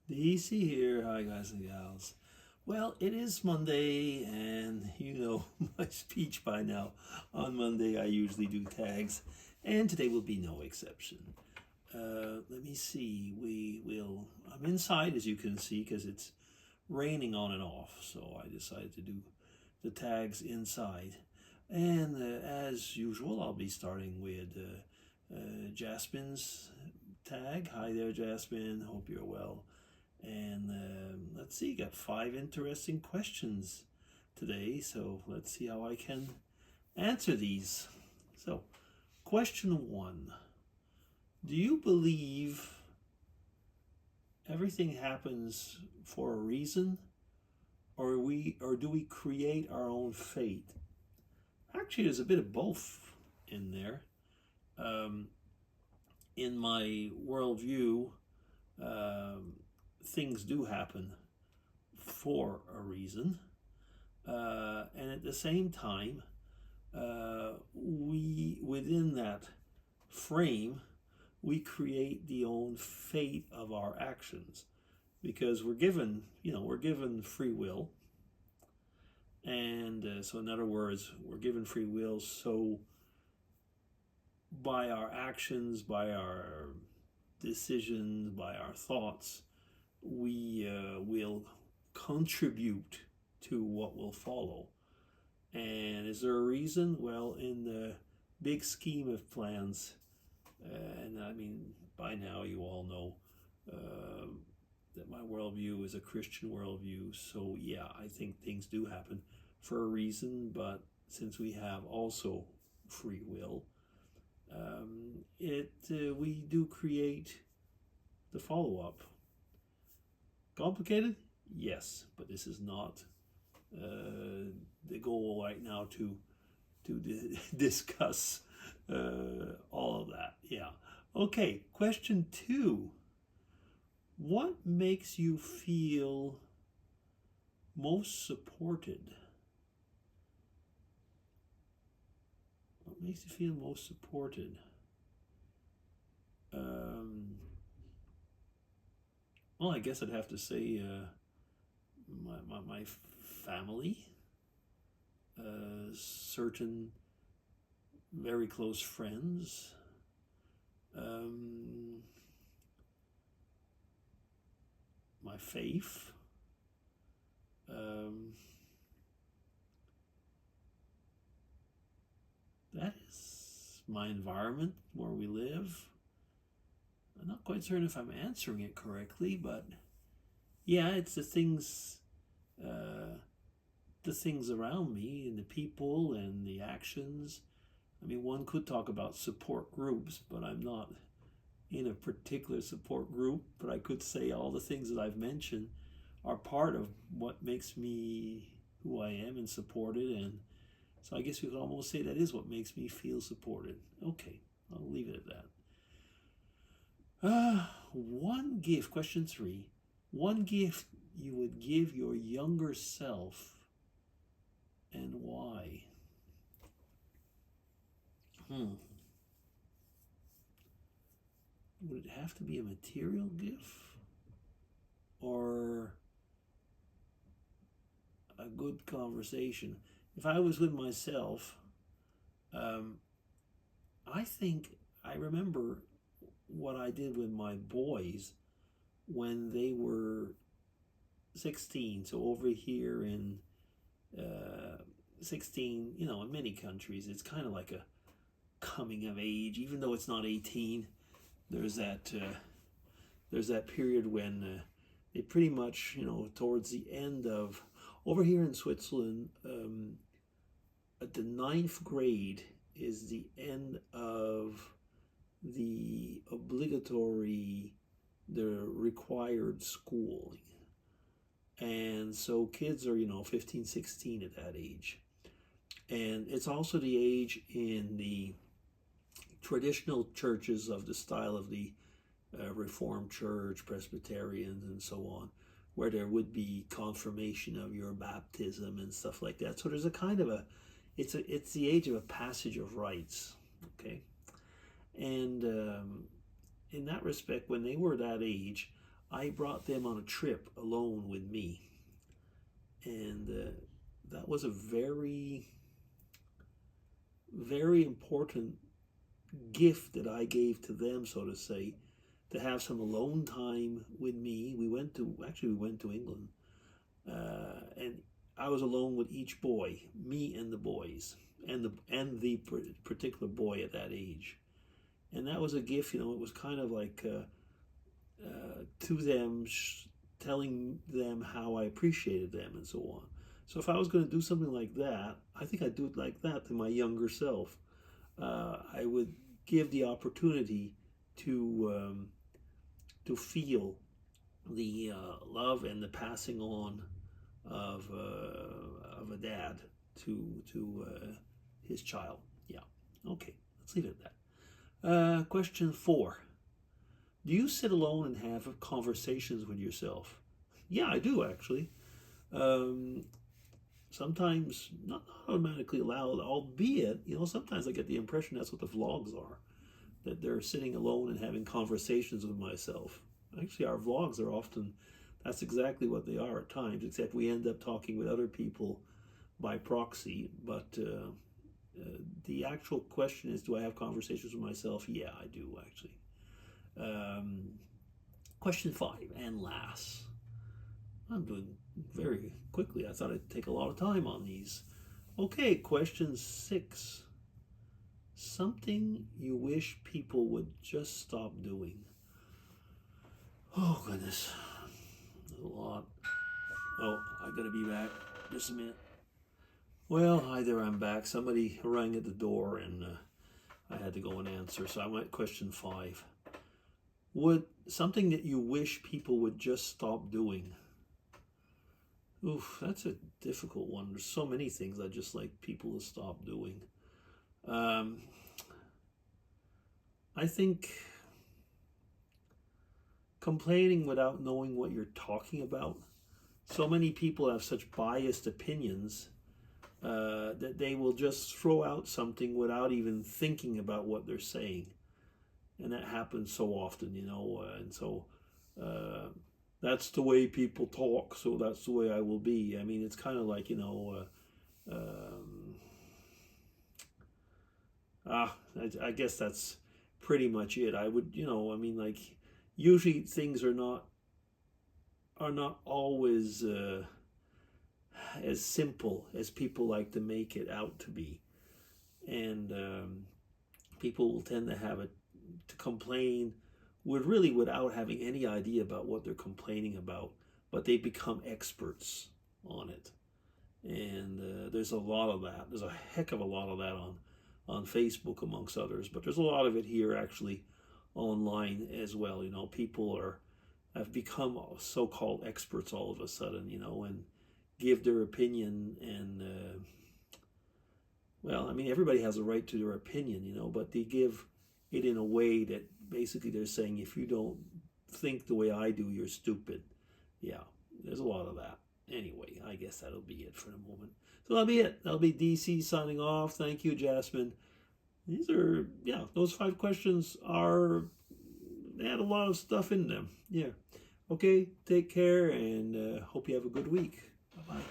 DC here. Hi, guys and gals. Well, it is Monday, and you know my speech by now. On Monday, I usually do tags, and today will be no exception. Let me see. I'm inside, as you can see, because it's raining on and off, so I decided to do the tags inside. And as usual, I'll be starting with Jasmine's tag. Hi there, Jasmine. Hope you're well. And let's see, got 5 interesting questions today, so let's see how I can answer these. So, question 1. Do you believe everything happens for a reason, or do we create our own fate? Actually, there's a bit of both in there. In my worldview, things do happen for a reason, and at the same time, we within that frame, we create the own fate of our actions, because we're given free will, and so in other words, we're given free will. So by our actions, by our decisions, by our thoughts, we will contribute to what will follow. And is there a reason? Well, in the big scheme of plans, and I mean, by now you all know that my worldview is a Christian worldview. So yeah, I think things do happen for a reason, but since we have also free will, we do create the follow-up. Complicated? Yes, but this is not the goal right now to discuss all of that. Yeah. Okay, question 2. What makes you feel most supported? What makes you feel most supported? Well, I guess I'd have to say my family, certain very close friends, my faith, that is my environment where we live. I'm not quite certain if I'm answering it correctly, but yeah, it's the things around me and the people and the actions. I mean, one could talk about support groups, but I'm not in a particular support group. But I could say all the things that I've mentioned are part of what makes me who I am and supported. And so I guess we could almost say that is what makes me feel supported. Okay, I'll leave it at that. One gift, question 3. One gift you would give your younger self, and why? Would it have to be a material gift, or a good conversation? If I was with myself, I think I remember what I did with my boys when they were 16. So over here in 16, in many countries, it's kind of like a coming of age, even though it's not 18. There's that period when they pretty much, towards the end of, over here in Switzerland, at the 9th grade is the end of the required schooling. And so kids are, 15, 16 at that age. And it's also the age in the traditional churches of the style of the Reformed Church, Presbyterians, and so on, where there would be confirmation of your baptism and stuff like that. So there's a kind of it's the age of a passage of rites, okay? And in that respect, when they were that age, I brought them on a trip alone with me. And that was a very, very important gift that I gave to them, so to say, to have some alone time with me. We went to England, and I was alone with each boy, me and the boys, and the particular boy at that age, and that was a gift. You know, it was kind of like to them, telling them how I appreciated them and so on. So if I was going to do something like that, I think I'd do it like that to my younger self. I would give the opportunity to feel the love and the passing on of a dad to his child. Yeah. Okay. Let's leave it at that. Question 4. Do you sit alone and have conversations with yourself? Yeah, I do actually. Sometimes not automatically loud, albeit, sometimes I get the impression that's what the vlogs are, that they're sitting alone and having conversations with myself. Actually, our vlogs are often, that's exactly what they are at times, except we end up talking with other people by proxy. But the actual question is, do I have conversations with myself? Yeah, I do actually. Question 5 and last. I'm doing very quickly. I thought I'd take a lot of time on these. Okay, question 6. Something you wish people would just stop doing. Oh, goodness. There's a lot. Oh, I gotta be back. Just a minute. Well, hi there, I'm back. Somebody rang at the door and I had to go and answer. So I went question 5. Would something that you wish people would just stop doing? Oof, that's a difficult one. There's so many things I just like people to stop doing. I think complaining without knowing what you're talking about. So many people have such biased opinions that they will just throw out something without even thinking about what they're saying. And that happens so often, and so that's the way people talk, so that's the way I will be. I mean, it's kind of like, I guess that's pretty much it. I would, like, usually things are not always as simple as people like to make it out to be, and people will tend to complain without having any idea about what they're complaining about, but they become experts on it. And there's a lot of that. There's a heck of a lot of that on Facebook, amongst others, but there's a lot of it here actually online as well. People have become so-called experts all of a sudden, and give their opinion. And well, I mean, everybody has a right to their opinion, but they give it in a way that basically they're saying, if you don't think the way I do, you're stupid. Yeah, there's a lot of that. Anyway, I guess that'll be it for the moment. So that'll be it. That'll be DC signing off. Thank you, Jasmine. Those 5 questions they had a lot of stuff in them. Yeah. Okay, take care, and hope you have a good week. Bye-bye.